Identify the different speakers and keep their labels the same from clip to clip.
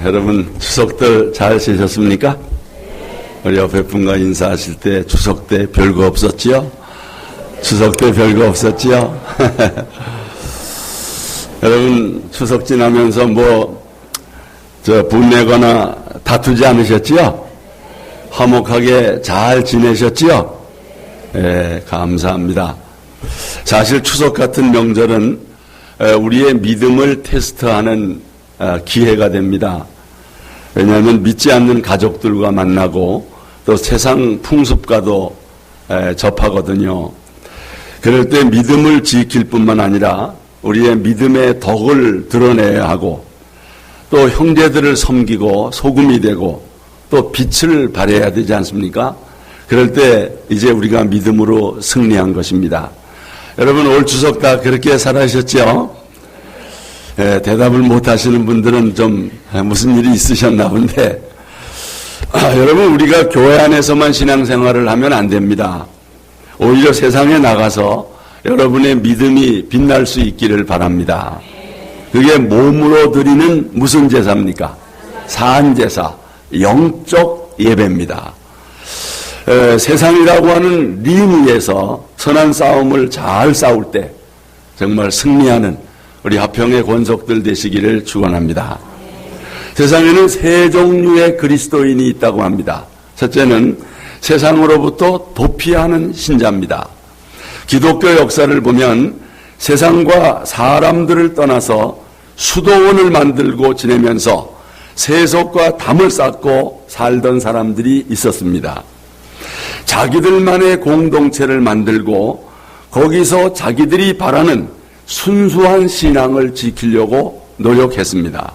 Speaker 1: 여러분 추석들 잘 지내셨습니까? 우리 옆에 분과 인사하실 때 추석 때 별거 없었지요? 추석 때 별거 없었지요? 여러분 추석 지나면서 분내거나 다투지 않으셨지요? 화목하게 잘 지내셨지요? 감사합니다. 사실 추석 같은 명절은 우리의 믿음을 테스트하는 기회가 됩니다. 왜냐하면 믿지 않는 가족들과 만나고 또 세상 풍습과도 접하거든요. 그럴 때 믿음을 지킬 뿐만 아니라 우리의 믿음의 덕을 드러내야 하고 또 형제들을 섬기고 소금이 되고 또 빛을 발해야 되지 않습니까? 그럴 때 이제 우리가 믿음으로 승리한 것입니다. 여러분 올 추석 다 그렇게 살아셨죠? 대답을 못 하시는 분들은 좀 무슨 일이 있으셨나 본데 여러분 우리가 교회 안에서만 신앙생활을 하면 안 됩니다. 오히려 세상에 나가서 여러분의 믿음이 빛날 수 있기를 바랍니다. 그게 몸으로 드리는 무슨 제사입니까? 사안제사, 영적 예배입니다. 세상이라고 하는 링 위에서 선한 싸움을 잘 싸울 때 정말 승리하는 우리 화평의 권속들 되시기를 축원합니다. 세상에는 세 종류의 그리스도인이 있다고 합니다. 첫째는 세상으로부터 도피하는 신자입니다. 기독교 역사를 보면 세상과 사람들을 떠나서 수도원을 만들고 지내면서 세속과 담을 쌓고 살던 사람들이 있었습니다. 자기들만의 공동체를 만들고 거기서 자기들이 바라는 순수한 신앙을 지키려고 노력했습니다.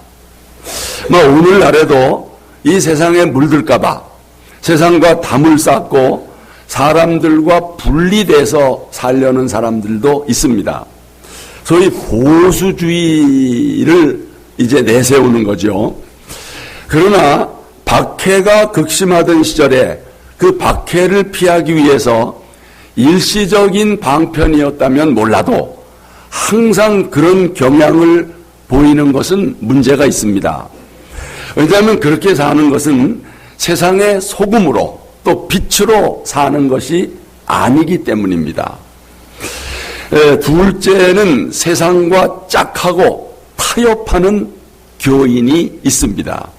Speaker 1: 오늘날에도 이 세상에 물들까봐 세상과 담을 쌓고 사람들과 분리돼서 살려는 사람들도 있습니다. 소위 보수주의를 이제 내세우는 거죠. 그러나 박해가 극심하던 시절에 그 박해를 피하기 위해서 일시적인 방편이었다면 몰라도 항상 그런 경향을 보이는 것은 문제가 있습니다. 왜냐하면 그렇게 사는 것은 세상의 소금으로 또 빛으로 사는 것이 아니기 때문입니다. 둘째는 세상과 짝하고 타협하는 교인이 있습니다.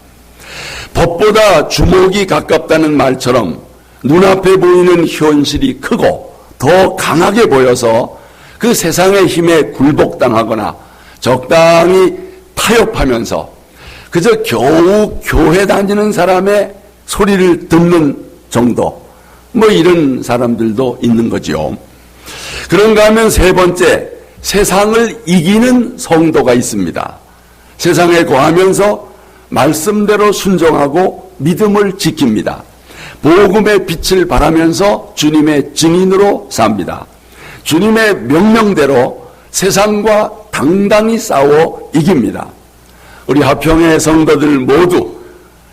Speaker 1: 법보다 주먹이 가깝다는 말처럼 눈앞에 보이는 현실이 크고 더 강하게 보여서 그 세상의 힘에 굴복당하거나 적당히 타협하면서 그저 겨우 교회 다니는 사람의 소리를 듣는 정도 이런 사람들도 있는 거죠. 그런가 하면 세 번째, 세상을 이기는 성도가 있습니다. 세상에 거하면서 말씀대로 순종하고 믿음을 지킵니다. 복음의 빛을 발하면서 주님의 증인으로 삽니다. 주님의 명령대로 세상과 당당히 싸워 이깁니다. 우리 화평의 성도들 모두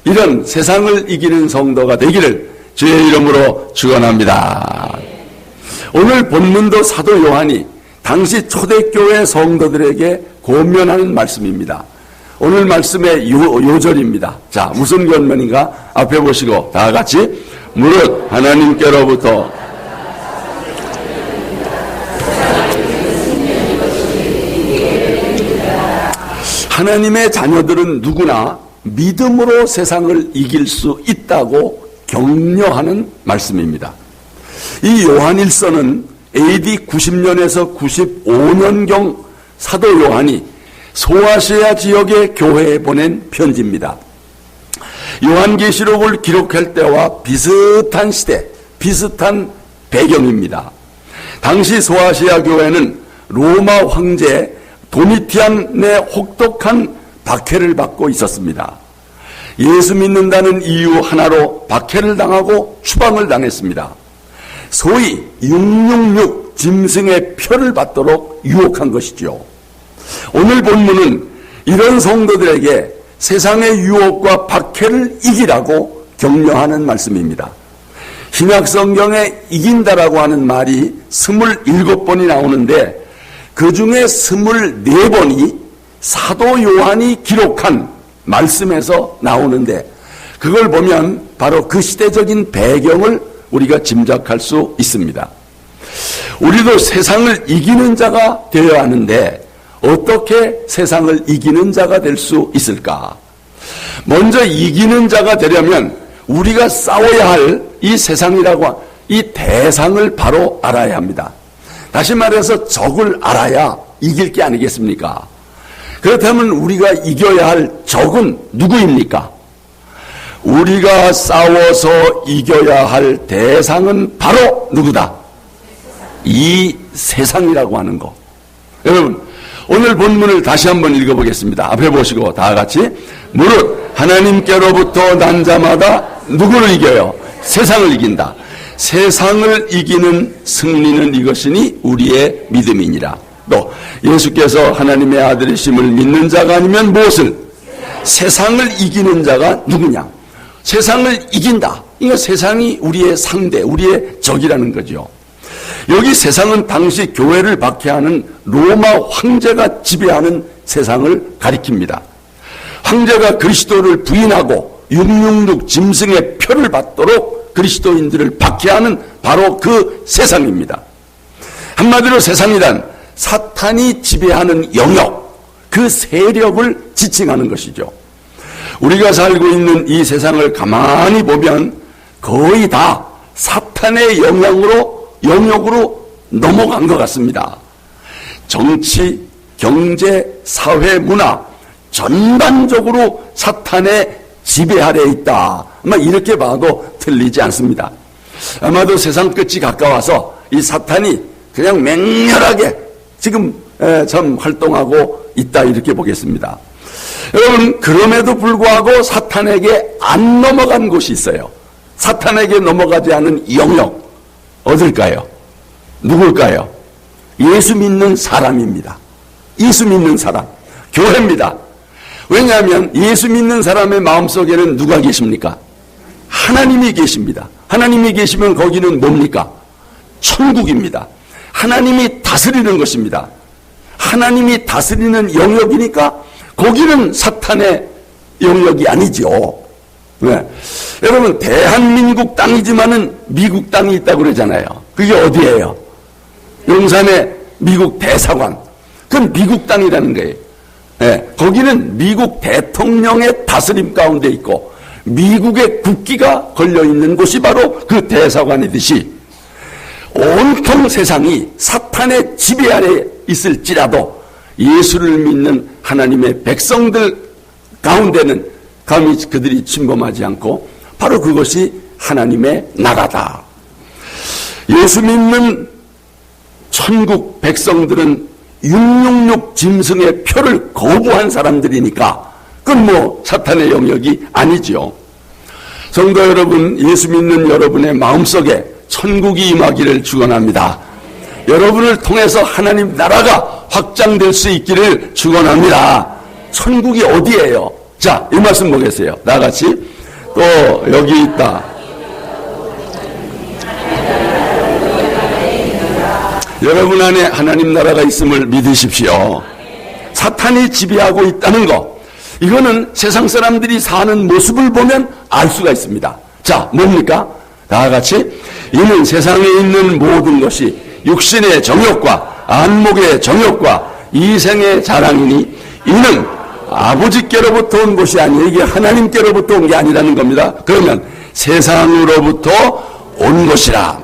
Speaker 1: 이런 세상을 이기는 성도가 되기를 주의 이름으로 축원합니다. 오늘 본문도 사도 요한이 당시 초대교회 성도들에게 권면하는 말씀입니다. 오늘 말씀의 요절입니다. 자, 무슨 권면인가? 앞에 보시고 다 같이 무릇 하나님께로부터 하나님의 자녀들은 누구나 믿음으로 세상을 이길 수 있다고 격려하는 말씀입니다. 이 요한일서는 AD 90년에서 95년경 사도 요한이 소아시아 지역의 교회에 보낸 편지입니다. 요한계시록을 기록할 때와 비슷한 시대, 비슷한 배경입니다. 당시 소아시아 교회는 로마 황제 도미티안의 혹독한 박해를 받고 있었습니다. 예수 믿는다는 이유 하나로 박해를 당하고 추방을 당했습니다. 소위 666 짐승의 표를 받도록 유혹한 것이죠. 오늘 본문은 이런 성도들에게 세상의 유혹과 박해를 이기라고 격려하는 말씀입니다. 신약성경에 이긴다라고 하는 말이 27번이 나오는데 그 중에 24번이 사도 요한이 기록한 말씀에서 나오는데 그걸 보면 바로 그 시대적인 배경을 우리가 짐작할 수 있습니다. 우리도 세상을 이기는 자가 되어야 하는데 어떻게 세상을 이기는 자가 될 수 있을까? 먼저 이기는 자가 되려면 우리가 싸워야 할 이 세상이라고 이 대상을 바로 알아야 합니다. 다시 말해서 적을 알아야 이길 게 아니겠습니까? 그렇다면 우리가 이겨야 할 적은 누구입니까? 우리가 싸워서 이겨야 할 대상은 바로 누구다? 이 세상이라고 하는 거. 여러분, 오늘 본문을 다시 한번 읽어보겠습니다. 앞에 보시고 다 같이. 무릇 하나님께로부터 난 자마다 누구를 이겨요? 세상을 이긴다. 세상을 이기는 승리는 이것이니 우리의 믿음이니라. 또 예수께서 하나님의 아들이심을 믿는 자가 아니면 무엇을? 세상을 이기는 자가 누구냐? 세상을 이긴다. 이거 세상이 우리의 상대, 우리의 적이라는 거죠. 여기 세상은 당시 교회를 박해하는 로마 황제가 지배하는 세상을 가리킵니다. 황제가 그리스도를 부인하고 666 짐승의 표를 받도록 그리스도인들을 박해하는 바로 그 세상입니다. 한마디로 세상이란 사탄이 지배하는 영역, 그 세력을 지칭하는 것이죠. 우리가 살고 있는 이 세상을 가만히 보면 거의 다 사탄의 영역으로 넘어간 것 같습니다. 정치, 경제, 사회, 문화 전반적으로 사탄의 지배 아래에 있다. 아마 이렇게 봐도 틀리지 않습니다. 아마도 세상 끝이 가까워서 이 사탄이 그냥 맹렬하게 지금 참 활동하고 있다 이렇게 보겠습니다. 여러분, 그럼에도 불구하고 사탄에게 안 넘어간 곳이 있어요. 사탄에게 넘어가지 않은 영역 어딜까요? 누굴까요? 예수 믿는 사람입니다. 예수 믿는 사람, 교회입니다. 왜냐하면 예수 믿는 사람의 마음속에는 누가 계십니까? 하나님이 계십니다. 하나님이 계시면 거기는 뭡니까? 천국입니다. 하나님이 다스리는 것입니다. 하나님이 다스리는 영역이니까 거기는 사탄의 영역이 아니죠. 왜? 여러분, 대한민국 땅이지만은 미국 땅이 있다고 그러잖아요. 그게 어디예요? 용산의 미국 대사관. 그건 미국 땅이라는 거예요. 네, 거기는 미국 대통령의 다스림 가운데 있고 미국의 국기가 걸려있는 곳이 바로 그 대사관이듯이 온통 세상이 사탄의 지배 아래 있을지라도 예수를 믿는 하나님의 백성들 가운데는 감히 그들이 침범하지 않고 바로 그것이 하나님의 나라다. 예수 믿는 천국 백성들은 666 짐승의 표를 거부한 사람들이니까 그건 뭐 사탄의 영역이 아니죠. 성도 여러분, 예수 믿는 여러분의 마음속에 천국이 임하기를 축원합니다. 여러분을 통해서 하나님 나라가 확장될 수 있기를 축원합니다. 천국이 어디예요? 자, 이 말씀 보겠어요. 다 같이. 또 여기 있다. 여러분 안에 하나님 나라가 있음을 믿으십시오. 사탄이 지배하고 있다는 거, 이거는 세상 사람들이 사는 모습을 보면 알 수가 있습니다. 자, 뭡니까? 다 같이. 이는 세상에 있는 모든 것이 육신의 정욕과 안목의 정욕과 이생의 자랑이니 이는 아버지께로부터 온 것이 아니에요. 이게 하나님께로부터 온 게 아니라는 겁니다. 그러면 세상으로부터 온 것이라.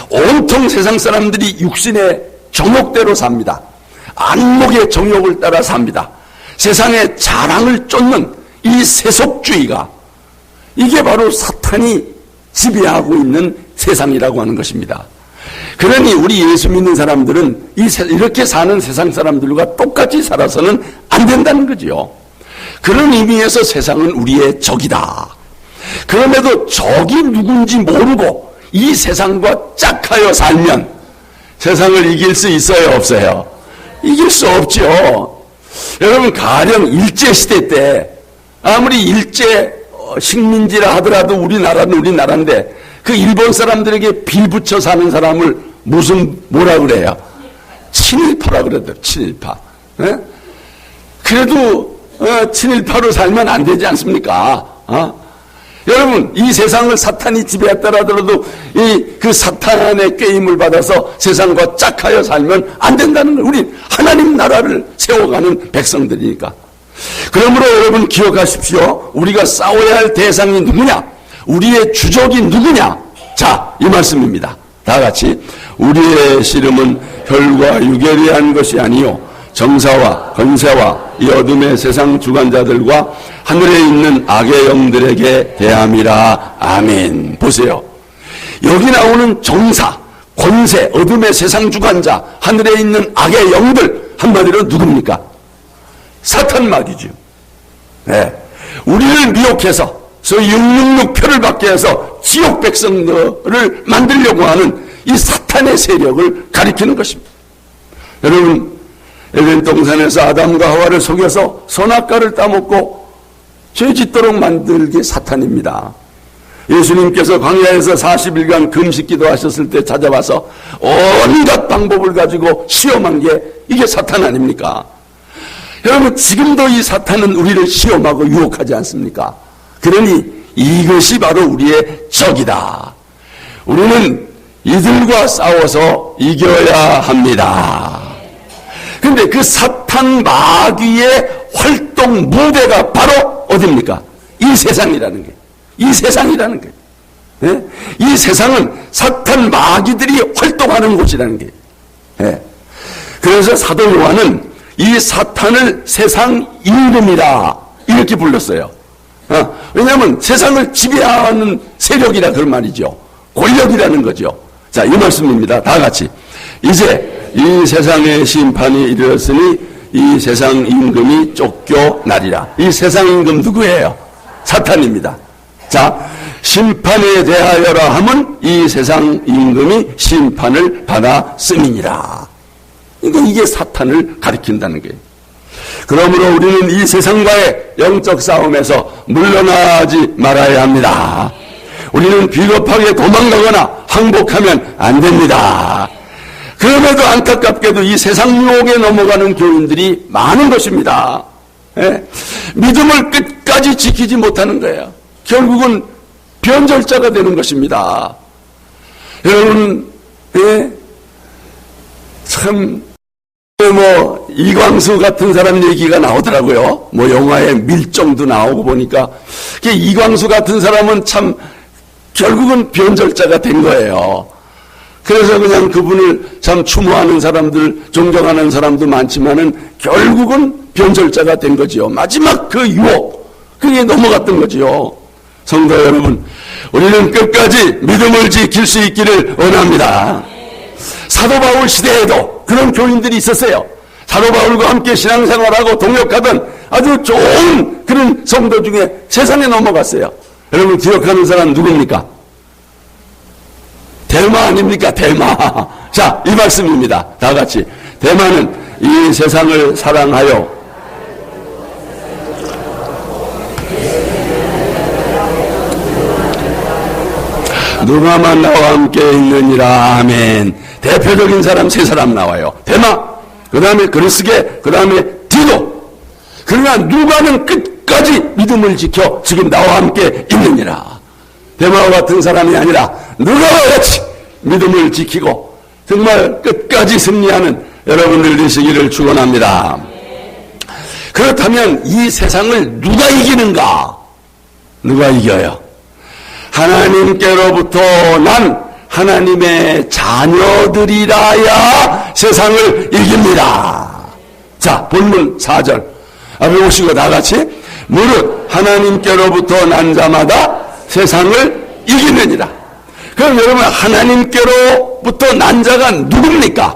Speaker 1: 온통 세상 사람들이 육신의 정욕대로 삽니다. 안목의 정욕을 따라 삽니다. 세상의 자랑을 쫓는 이 세속주의가, 이게 바로 사탄이 지배하고 있는 세상이라고 하는 것입니다. 그러니 우리 예수 믿는 사람들은 이렇게 사는 세상 사람들과 똑같이 살아서는 안 된다는 거지요. 그런 의미에서 세상은 우리의 적이다. 그럼에도 적이 누군지 모르고 이 세상과 짝하여 살면 세상을 이길 수 있어요, 없어요? 이길 수 없죠. 여러분, 가령 일제시대 때 아무리 일제 식민지라 하더라도 우리나라는 우리나라인데 그 일본 사람들에게 빌붙여 사는 사람을 뭐라 그래요? 친일파라 그러더라고요. 친일파. 네? 그래도 친일파로 살면 안 되지 않습니까? 여러분, 이 세상을 사탄이 지배했더라도 그 사탄의 게임을 받아서 세상과 짝하여 살면 안 된다는 거예요. 우리 하나님 나라를 세워가는 백성들이니까. 그러므로 여러분 기억하십시오. 우리가 싸워야 할 대상이 누구냐? 우리의 주적이 누구냐? 자, 이 말씀입니다. 다 같이. 우리의 씨름은 혈과 육에 대한 것이 아니요 정사와 권세와 이 어둠의 세상 주관자들과 하늘에 있는 악의 영들에게 대함이라. 아멘. 보세요. 여기 나오는 정사, 권세, 어둠의 세상 주관자, 하늘에 있는 악의 영들, 한마디로 누굽니까? 사탄 마귀죠. 네. 우리를 미혹해서 666표를 받게 해서 지옥 백성들을 만들려고 하는 이 사탄의 세력을 가리키는 것입니다. 여러분, 에덴 동산에서 아담과 하와를 속여서 선악과를 따먹고 죄 짓도록 만들게 사탄입니다. 예수님께서 광야에서 40일간 금식 기도하셨을 때 찾아와서 온갖 방법을 가지고 시험한 게 이게 사탄 아닙니까? 여러분, 지금도 이 사탄은 우리를 시험하고 유혹하지 않습니까? 그러니 이것이 바로 우리의 적이다. 우리는 이들과 싸워서 이겨야 합니다. 그런데 그 사탄 마귀의 활동 무대가 바로 어디입니까? 이 세상이라는 게. 이 세상이라는 게. 예? 이 세상은 사탄 마귀들이 활동하는 곳이라는 게. 예. 그래서 사도 요한은 이 사탄을 세상 임금이다 이렇게 불렀어요. 왜냐하면 세상을 지배하는 세력이라 그런 말이죠. 권력이라는 거죠. 자, 이 말씀입니다. 다 같이. 이제 이 세상의 심판이 이르렀으니 이 세상 임금이 쫓겨나리라. 이 세상 임금 누구예요? 사탄입니다. 자, 심판에 대하여라 함은 이 세상 임금이 심판을 받았음이니라. 그러니까 이게 사탄을 가리킨다는 거예요. 그러므로 우리는 이 세상과의 영적 싸움에서 물러나지 말아야 합니다. 우리는 비겁하게 도망가거나 항복하면 안 됩니다. 그럼에도 안타깝게도 이 세상 유혹에 넘어가는 교인들이 많은 것입니다. 예? 믿음을 끝까지 지키지 못하는 거예요. 결국은 변절자가 되는 것입니다. 여러분, 예? 참 이광수 같은 사람 얘기가 나오더라고요. 영화에 밀정도 나오고 보니까 이광수 같은 사람은 참 결국은 변절자가 된 거예요. 그래서 그냥 그분을 참 추모하는 사람들, 존경하는 사람도 많지만은 결국은 변절자가 된 거지요. 마지막 그 유혹, 그게 넘어갔던 거지요. 성도 여러분, 우리는 끝까지 믿음을 지킬 수 있기를 원합니다. 사도 바울 시대에도 그런 교인들이 있었어요. 사도 바울과 함께 신앙생활하고 동역하던 아주 좋은 그런 성도 중에 세상에 넘어갔어요. 여러분 기억하는 사람 누굽니까? 데마 아닙니까? 데마. 자, 이 말씀입니다. 다 같이. 데마는 이 세상을 사랑하여 누가만 나와 함께 있느니라. 아멘. 대표적인 사람 세 사람 나와요. 데마, 그 다음에 그리스게, 그 다음에 디도. 그러나 누가는 끝까지 믿음을 지켜 지금 나와 함께 있느니라. 데마와 같은 사람이 아니라 누가와 같이 믿음을 지키고 정말 끝까지 승리하는 여러분들 되시기를 축원합니다. 그렇다면 이 세상을 누가 이기는가? 누가 이겨요? 하나님께로부터 난 하나님의 자녀들이라야 세상을 이깁니다. 자, 본문 4절 앞에 오시고 다 같이. 무릇 하나님께로부터 난 자마다 세상을 이기느니라. 그럼 여러분 하나님께로부터 난 자가 누굽니까?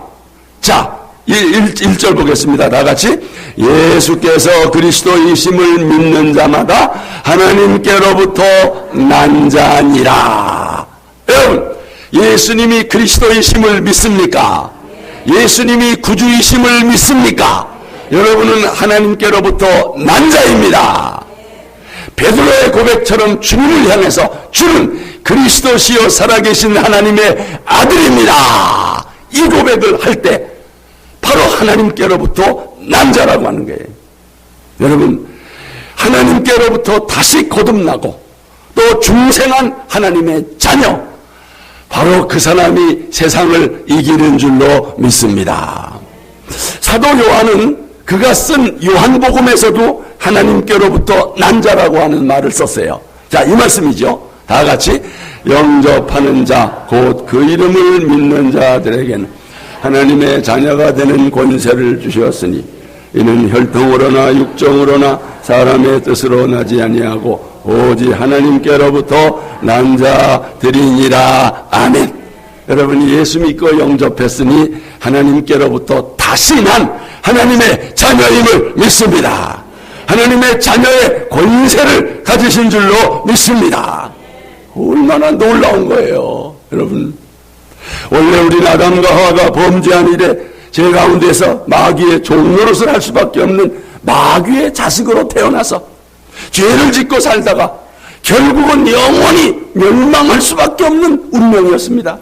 Speaker 1: 자, 1절 보겠습니다. 다 같이. 예수께서 그리스도이심을 믿는 자마다 하나님께로부터 난 자니라. 여러분, 예수님이 그리스도이심을 믿습니까? 예수님이 구주이심을 믿습니까? 여러분은 하나님께로부터 난 자입니다. 베드로의 고백처럼 주님을 향해서 주는 그리스도시요 살아계신 하나님의 아들입니다. 이 고백을 할 때 바로 하나님께로부터 난 자라고 하는 거예요. 여러분, 하나님께로부터 다시 거듭나고 또 중생한 하나님의 자녀, 바로 그 사람이 세상을 이기는 줄로 믿습니다. 사도 요한은 그가 쓴 요한복음에서도 하나님께로부터 난 자라고 하는 말을 썼어요. 자, 이 말씀이죠. 다 같이 영접하는 자, 곧 그 이름을 믿는 자들에게는 하나님의 자녀가 되는 권세를 주셨으니 이는 혈통으로나 육정으로나 사람의 뜻으로 나지 아니하고 오직 하나님께로부터 난 자들이니라. 아멘. 여러분이 예수 믿고 영접했으니 하나님께로부터 다시 난 하나님의 자녀임을 믿습니다. 하나님의 자녀의 권세를 가지신 줄로 믿습니다. 얼마나 놀라운 거예요, 여러분. 원래 우리 아담과 하와가 범죄한 이래 제 가운데서 마귀의 종노릇을 할 수밖에 없는 마귀의 자식으로 태어나서 죄를 짓고 살다가 결국은 영원히 멸망할 수밖에 없는 운명이었습니다.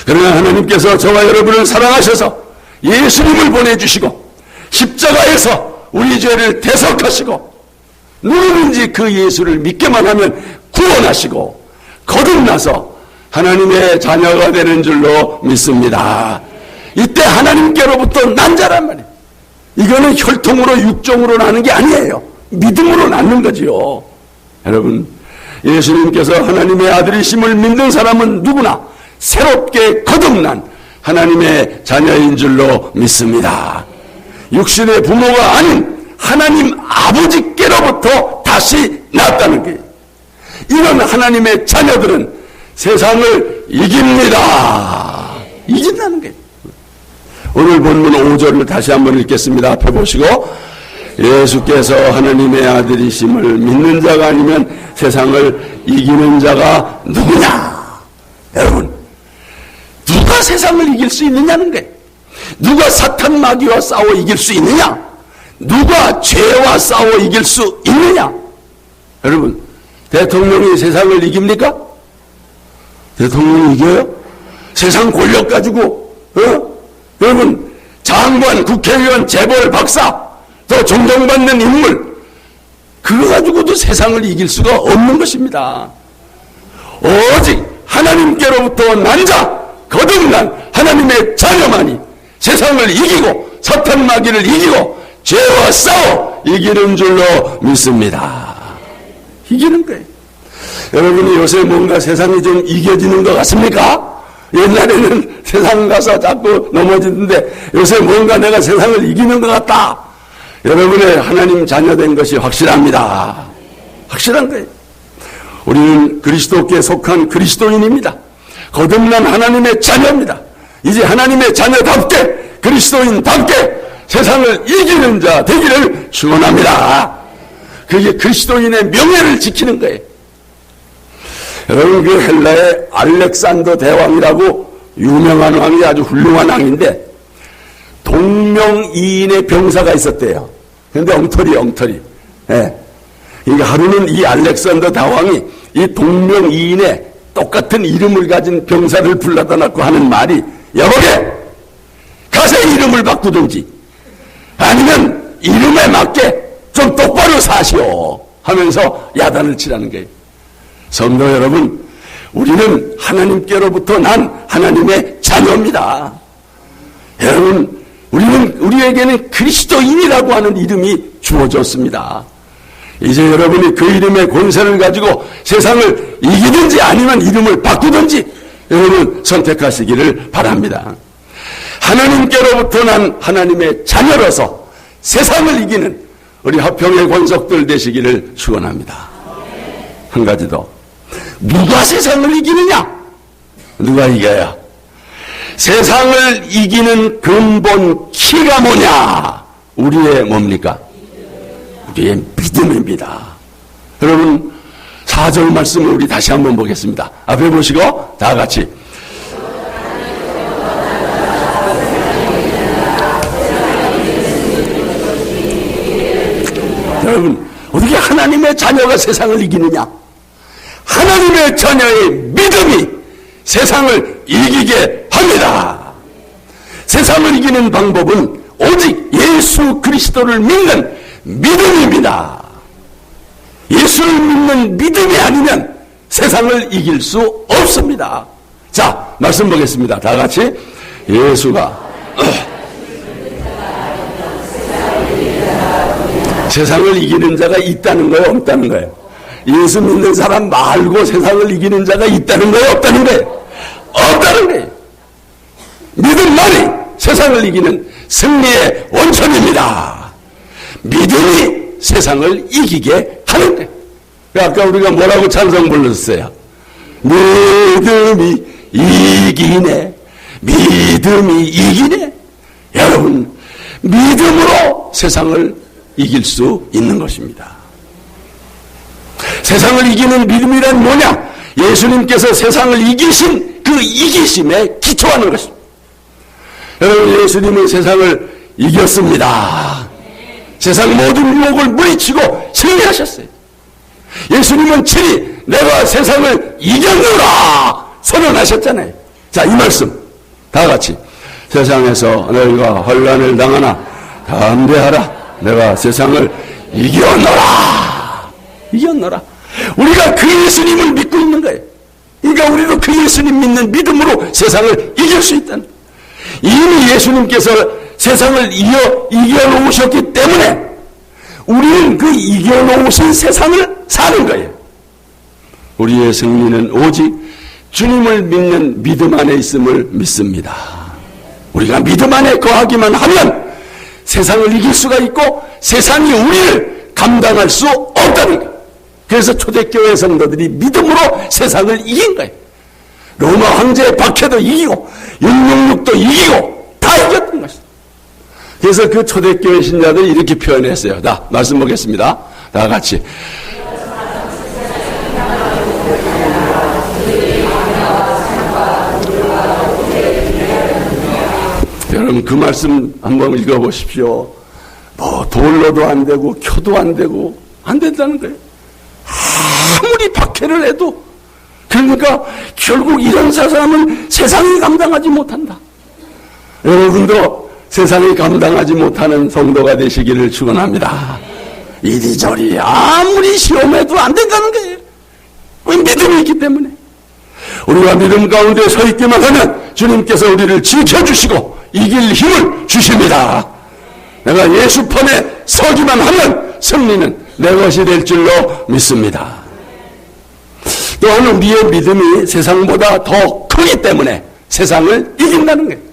Speaker 1: 그러나 하나님께서 저와 여러분을 사랑하셔서 예수님을 보내주시고 십자가에서 우리 죄를 대속하시고 누구든지 그 예수를 믿기만 하면 구원하시고 거듭나서 하나님의 자녀가 되는 줄로 믿습니다. 이때 하나님께로부터 난 자란 말이에요. 이거는 혈통으로 육종으로 나는 게 아니에요. 믿음으로 낳는 거지요. 여러분, 예수님께서 하나님의 아들이심을 믿는 사람은 누구나 새롭게 거듭난 하나님의 자녀인 줄로 믿습니다. 육신의 부모가 아닌 하나님 아버지께로부터 다시 낳았다는 거예요. 이런 하나님의 자녀들은 세상을 이깁니다. 이긴다는 거예요. 오늘 본문 5절을 다시 한번 읽겠습니다. 앞에 보시고, 예수께서 하나님의 아들이심을 믿는 자가 아니면 세상을 이기는 자가 누구냐? 여러분, 누가 세상을 이길 수 있느냐는 거예요. 누가 사탄 마귀와 싸워 이길 수 있느냐? 누가 죄와 싸워 이길 수 있느냐? 여러분, 대통령이 세상을 이깁니까? 대통령이 이겨요? 세상 권력 가지고, 여러분, 장관, 국회의원, 재벌, 박사, 또 존경받는 인물, 그거 가지고도 세상을 이길 수가 없는 것입니다. 오직 하나님께로부터 난 자, 거듭난 하나님의 자녀만이 세상을 이기고 사탄 마귀를 이기고 죄와 싸워 이기는 줄로 믿습니다. 이기는 거예요. 여러분이 요새 뭔가 세상이 좀 이겨지는 것 같습니까? 옛날에는 세상 가서 자꾸 넘어지는데 요새 뭔가 내가 세상을 이기는 것 같다. 여러분의 하나님 자녀된 것이 확실합니다. 확실한 거예요. 우리는 그리스도께 속한 그리스도인입니다. 거듭난 하나님의 자녀입니다. 이제 하나님의 자녀답게 그리스도인답게 세상을 이기는 자 되기를 축원합니다. 그게 그리스도인의 명예를 지키는 거예요. 여러분, 그 헬라의 알렉산더 대왕이라고 유명한 왕이 아주 훌륭한 왕인데 동명이인의 병사가 있었대요. 그런데 엉터리. 예. 그러니까 하루는 이 알렉산더 대왕이 이 동명이인의 똑같은 이름을 가진 병사를 불러다 놓고 하는 말이, 여보게 가서 이름을 바꾸든지 아니면 이름에 맞게 좀 똑바로 사시오 하면서 야단을 치라는 거예요. 성도 여러분, 우리는 하나님께로부터 난 하나님의 자녀입니다. 여러분, 우리에게는 그리스도인이라고 하는 이름이 주어졌습니다. 이제 여러분이 그 이름의 권세를 가지고 세상을 이기든지 아니면 이름을 바꾸든지 여러분 선택하시기를 바랍니다. 하나님께로부터 난 하나님의 자녀로서 세상을 이기는 우리 화평의 권속들 되시기를 축원합니다. 한 가지 더. 누가 세상을 이기느냐? 누가 이겨야? 세상을 이기는 근본 키가 뭐냐? 우리의 뭡니까? 우리의 믿음입니다. 여러분, 4절 말씀을 우리 다시 한번 보겠습니다. 앞에 보시고 다 같이. 여러분, 어떻게 하나님의 자녀가 세상을 이기느냐? 하나님의 자녀의 믿음이 세상을 이기게 합니다. 세상을 이기는 방법은 오직 예수 그리스도를 믿는 믿음입니다. 예수를 믿는 믿음이 아니면 세상을 이길 수 없습니다. 자, 말씀 보겠습니다. 다 같이. 예수가 세상을 이기는 자가 있다는 거예요, 없다는 거예요? 예수 믿는 사람 말고 세상을 이기는 자가 있다는 거예요, 없다는 거예요? 없다는 거예요. 믿음만이 세상을 이기는 승리의 원천입니다. 믿음이 세상을 이기게 하는 거예요. 아까 우리가 뭐라고 찬송 불렀어요? 믿음이 이기네. 믿음이 이기네. 여러분, 믿음으로 세상을 이길 수 있는 것입니다. 세상을 이기는 믿음이란 뭐냐? 예수님께서 세상을 이기신 그 이기심에 기초하는 것입니다. 여러분, 예수님은 세상을 이겼습니다. 세상 모든 유혹을 물리치고 승리하셨어요. 예수님은 친히 내가 세상을 이겼노라 선언하셨잖아요. 자, 이 말씀 다 같이. 세상에서 너희가 환난을 당하나 담대하라. 내가 세상을 이겼노라. 이겼노라. 우리가 그 예수님을 믿고 있는 거예요. 그러니까 우리도 그 예수님 믿는 믿음으로 세상을 이길 수 있다는 거예요. 이미 예수님께서 세상을 이겨놓으셨기 때문에 우리는 그 이겨놓으신 세상을 사는 거예요. 우리의 승리는 오직 주님을 믿는 믿음 안에 있음을 믿습니다. 우리가 믿음 안에 거하기만 하면 세상을 이길 수가 있고 세상이 우리를 감당할 수 없다는 거예요. 그래서 초대교회 성도들이 믿음으로 세상을 이긴 거예요. 로마 황제의 박해도 이기고 666도 이기고 다 이겼던 것입니다. 그래서 그 초대교회 신자들이 이렇게 표현했어요. 자, 말씀 보겠습니다. 다 같이. 여러분, 그 말씀 한번 읽어보십시오. 뭐 돌로도 안 되고 켜도 안 되고 안 된다는 거예요. 아무리 박해를 해도. 그러니까 결국 이런 사람은 세상이 감당하지 못한다. 여러분도 세상이 감당하지 못하는 성도가 되시기를 축원합니다. 이리저리 아무리 시험해도 안 된다는 거예요. 왜? 믿음이 있기 때문에. 우리가 믿음 가운데 서 있기만 하면 주님께서 우리를 지켜주시고 이길 힘을 주십니다. 내가 예수편에 서기만 하면 승리는 내 것이 될 줄로 믿습니다. 또한 우리의 믿음이 세상보다 더 크기 때문에 세상을 이긴다는 거예요.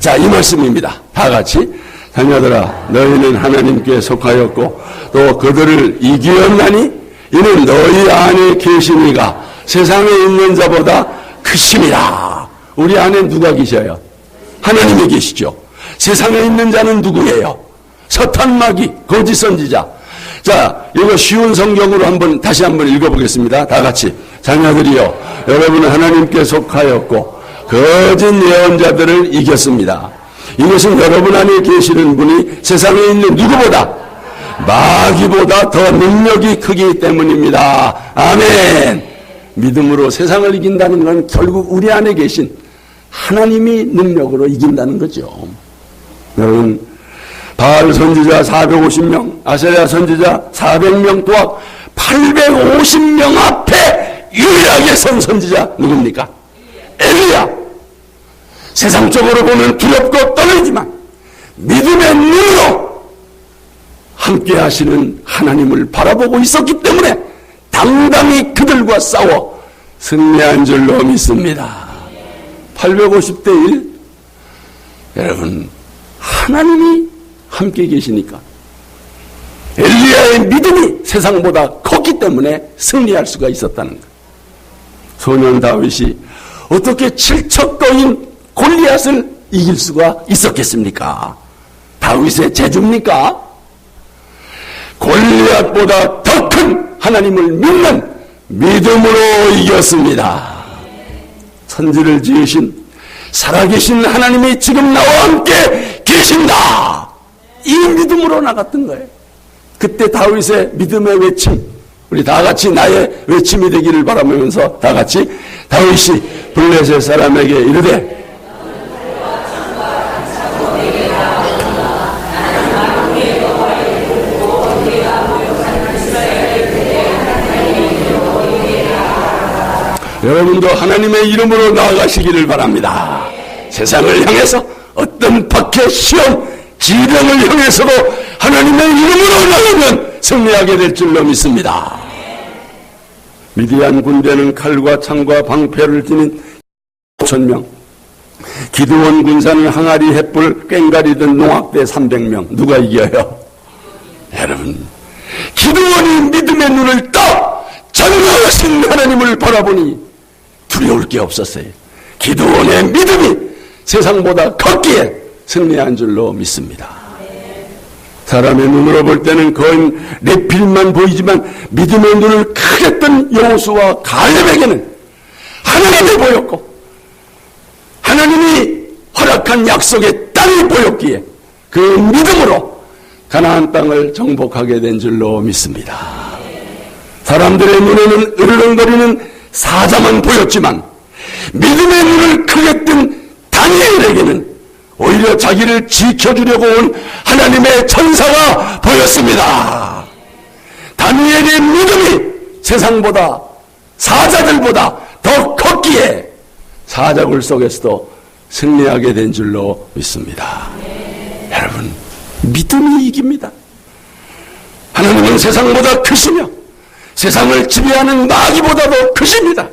Speaker 1: 자, 이 말씀입니다. 다 같이. 자녀들아, 너희는 하나님께 속하였고 또 그들을 이기었나니 이는 너희 안에 계시니가 세상에 있는 자보다 크심이라. 우리 안에 누가 계셔요? 하나님이 계시죠. 세상에 있는 자는 누구예요? 서탄 마귀, 거짓 선지자. 자, 이거 쉬운 성경으로 다시 한번 읽어보겠습니다. 다 같이. 자녀들이여, 여러분은 하나님께 속하였고 거짓 예언자들을 이겼습니다. 이것은 여러분 안에 계시는 분이 세상에 있는 누구보다 마귀보다 더 능력이 크기 때문입니다. 아멘. 믿음으로 세상을 이긴다는 건 결국 우리 안에 계신 하나님이 능력으로 이긴다는 거죠. 여러분, 바알 선지자 450명, 아세랴 선지자 400명 또한 850명 앞에 유일하게 선 선지자 누굽니까? 엘리야. 세상적으로 보면 두렵고 떨리지만 믿음의 눈으로 함께 하시는 하나님을 바라보고 있었기 때문에 당당히 그들과 싸워 승리한 줄로 믿습니다. 850대 1. 여러분, 하나님이 함께 계시니까 엘리야의 믿음이 세상보다 컸기 때문에 승리할 수가 있었다는 것. 소년 다윗이 어떻게 칠척거인 골리앗을 이길 수가 있었겠습니까? 다윗의 재주입니까? 골리앗보다 더 큰 하나님을 믿는 믿음으로 이겼습니다. 천지를 지으신 살아계신 하나님이 지금 나와 함께 계신다. 이 믿음으로 나갔던 거예요. 그때 다윗의 믿음의 외침, 우리 다 같이 나의 외침이 되기를 바라면서 다 같이. 다윗이 블레셋 사람에게 이르되 여러분도 하나님의 이름으로 나아가시기를 바랍니다. 세상을 향해서 어떤 박해, 시험, 질병을 향해서도 하나님의 이름으로 나가면 승리하게 될 줄로 믿습니다. 미디안 군대는 칼과 창과 방패를 지닌 5,000명, 기드온 군사는 항아리, 횃불, 꽹가리 든 농악대 300명. 누가 이겨요? 여러분, 기드온이 믿음의 눈을 떠 전능하신 하나님을 바라보니 두려울 게 없었어요. 기드온의 믿음이 세상보다 컸기에 승리한 줄로 믿습니다. 사람의 눈으로 볼 때는 거의 레필만 보이지만 믿음의 눈을 크게 뜬 여호수와 갈렙에게는 하나님이 보였고 하나님이 허락한 약속의 땅이 보였기에 그 믿음으로 가나안 땅을 정복하게 된 줄로 믿습니다. 사람들의 눈에는 으르렁거리는 사자만 보였지만 믿음의 눈을 크게 뜬 다니엘에게는 오히려 자기를 지켜주려고 온 하나님의 천사가 보였습니다. 다니엘의 믿음이 세상보다 사자들보다 더 컸기에 사자굴 속에서도 승리하게 된 줄로 믿습니다. 여러분, 믿음이 이깁니다. 하나님은 세상보다 크시며 세상을 지배하는 마귀보다도 크십니다.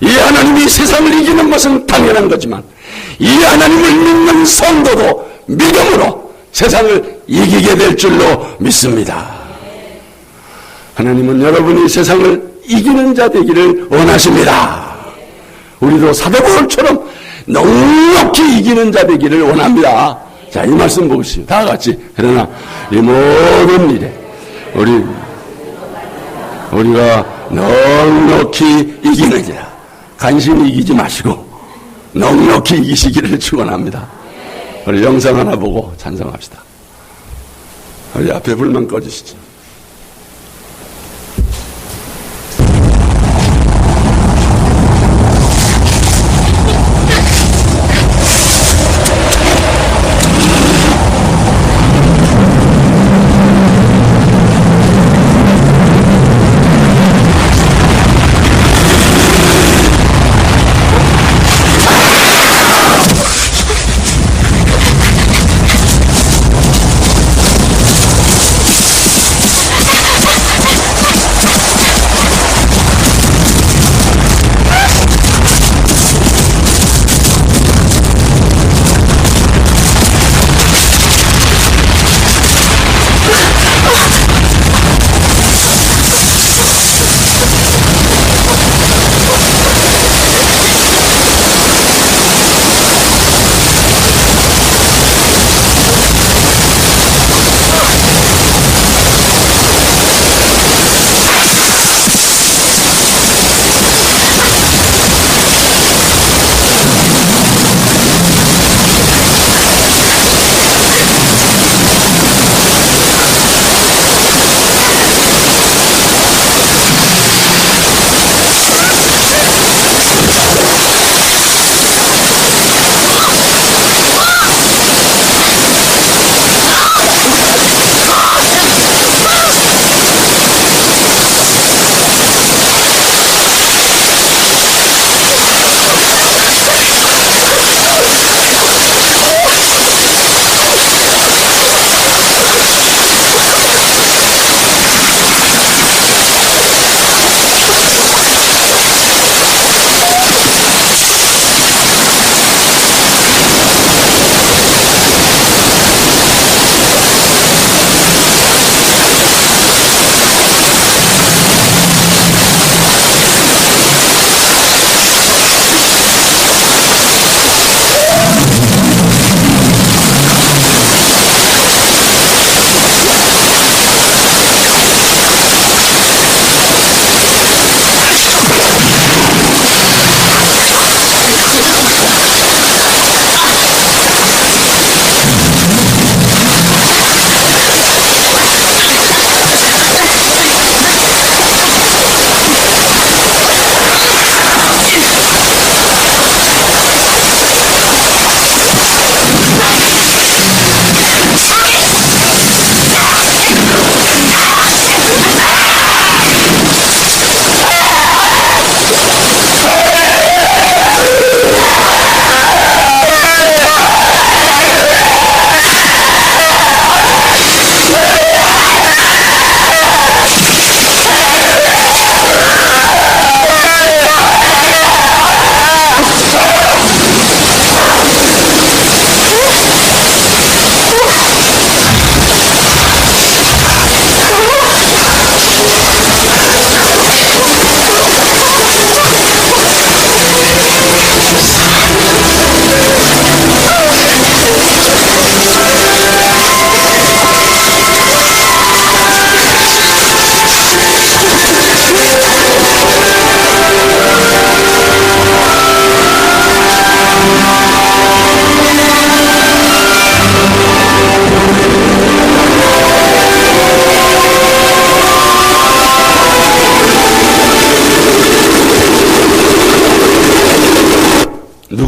Speaker 1: 이 하나님이 세상을 이기는 것은 당연한 거지만 이 하나님을 믿는 성도도 믿음으로 세상을 이기게 될 줄로 믿습니다. 하나님은 여러분이 세상을 이기는 자 되기를 원하십니다. 우리도 사도 바울처럼 넉넉히 이기는 자 되기를 원합니다. 자, 이 말씀 보시죠. 다 같이. 그러나 이 모든 일에 우리가 넉넉히 이기는 자, 간신히 이기지 마시고 넉넉히 이기시기를 축원합니다. 우리 영상 하나 보고 찬송합시다. 우리 앞에 불만 꺼주시죠.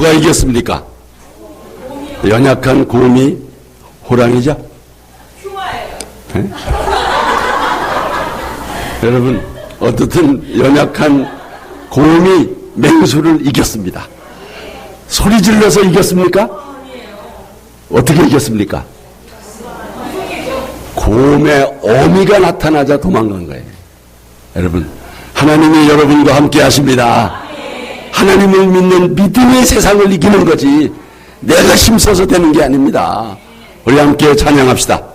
Speaker 1: 누가 이겼습니까? 연약한 곰이 호랑이죠? 네? 여러분, 어떻든 연약한 곰이 맹수를 이겼습니다. 소리 질러서 이겼습니까? 어떻게 이겼습니까? 곰의 어미가 나타나자 도망간 거예요. 여러분, 하나님이 여러분과 함께 하십니다. 하나님을 믿는 믿음의 세상을 이기는 거지 내가 힘써서 되는 게 아닙니다. 우리 함께 찬양합시다.